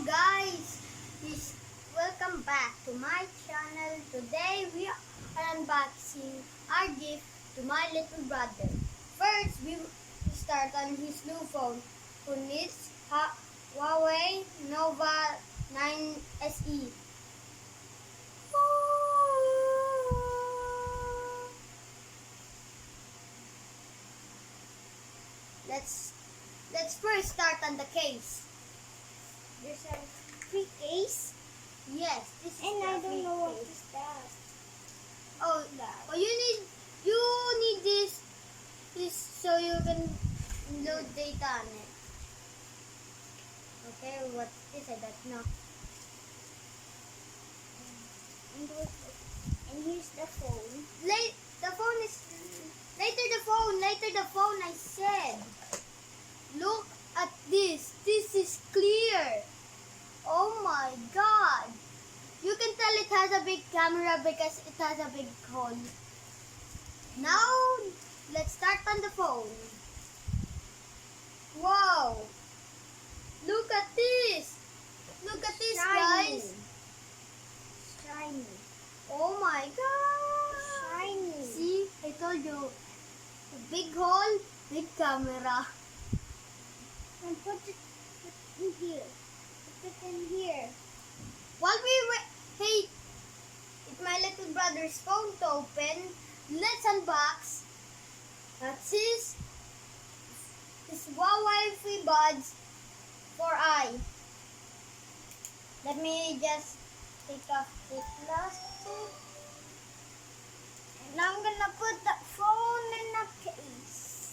guys, welcome back to my channel. Today we are unboxing our gift to my little brother. First, we start on his new phone, who needs Huawei Nova 9 SE. Let's first start on the case. There's a free case. Yes, this is And the I don't free know what case. is that. Oh, you need this so you can load data on it. Okay, what's this? I don't know. And here's the phone. Later the phone. I said, look at this. This is clear. Oh my God! You can tell it has a big camera because it has a big hole. Now, let's start on the phone. Wow! Look at this! Look at this, guys! Shiny. Oh my God! Shiny. See, I told you. A big hole, big camera. And put it in here. Put it in here. While we wait, hey, it's my little brother's phone to open. Let's unbox. That's his Huawei Free Buds for eye. Let me just take off the plastic. And I'm gonna put the phone in a case.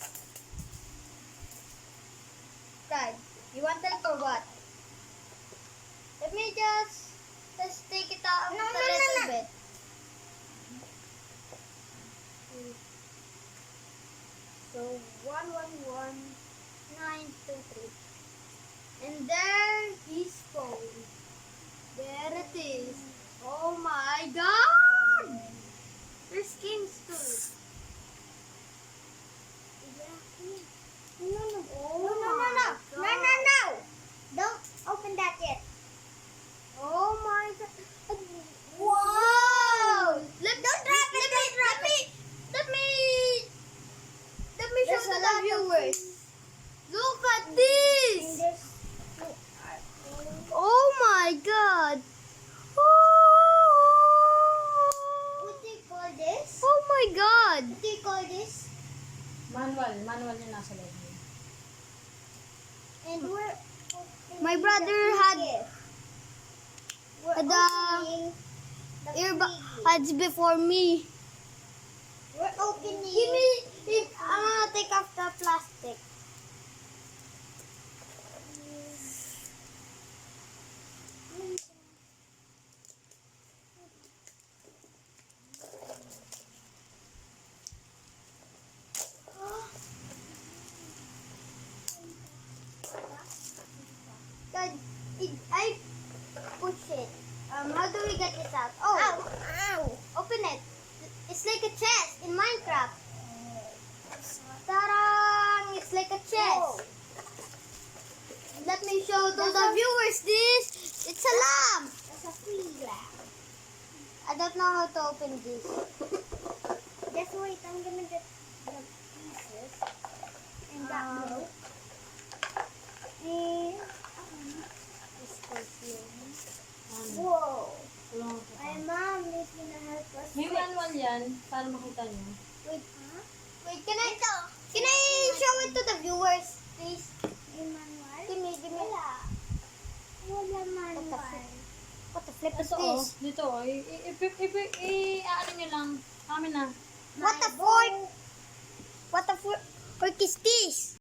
Dad, you want that or what? Let me just take it out a little bit. So 111923. And there his phone. There it is. Oh my God! There's games too. No. Oh No. my God. No. Don't open that yet. Oh my God. Wow. Let me show There's to a the lot of viewers. Look at And this. there's Oh my God. what do you call this? Oh my God. What do you call this? Manual yung nasa loob niya. And we're My brother had the earbuds before me. We're opening. I'm gonna take off the plastic. God, I push it. How do we get this out? Oh, Ow. open it. It's like a chest in Minecraft. Tarang! It's like a chest. Let me show to the viewers this. It's a lamp. That's a free lamp. I don't know how to open this. Just wait, I'm gonna get the pieces. And that broke. And This perfume. whoa. Tulungan ko My pa. mom is gonna help us. May fix. manual yan, para makita niyo. Wait, can I show it to the viewers, please? May manual? Give me. Wala manual. What the flip is Ito oh, this? dito oh. Ano nyo lang. Amin na. What the fork? What the fork is this?